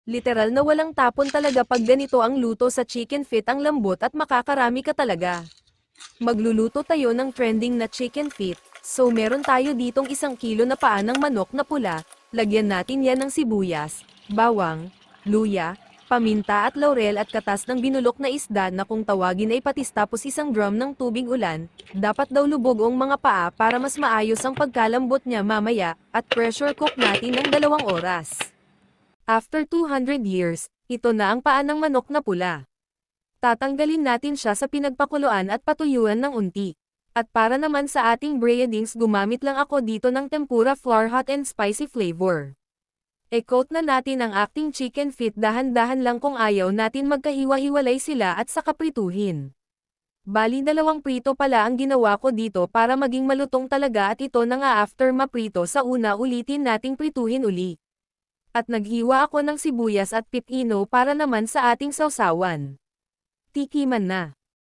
Literal na walang tapon talaga pag ganito ang luto sa chicken feet, ang lambot at makakarami ka talaga. Magluluto tayo ng trending na chicken feet, so meron tayo ditong 1 kilo na paa ng manok na pula, lagyan natin yan ng sibuyas, bawang, luya, paminta at laurel at katas ng binulok na isda na kung tawagin ay patis, tapos 1 drum ng tubig ulan, dapat daw lubog ang mga paa para mas maayos ang pagkalambot niya mamaya, at pressure cook natin ng 2 oras. After 200 years, ito na ang paa ng manok na pula. Tatanggalin natin siya sa pinagpakuluan at patuyuan ng unti. At para naman sa ating breadings, gumamit lang ako dito ng tempura flour, hot and spicy flavor. I-coat na natin ang ating chicken feet, dahan-dahan lang kung ayaw natin magkahiwa-hiwalay sila at saka prituhin. Bali 2 prito pala ang ginawa ko dito para maging malutong talaga, at ito na nga after maprito sa una ulitin nating prituhin uli. At naghiwa ako ng sibuyas at pipino para naman sa ating sausawan. Tikiman na.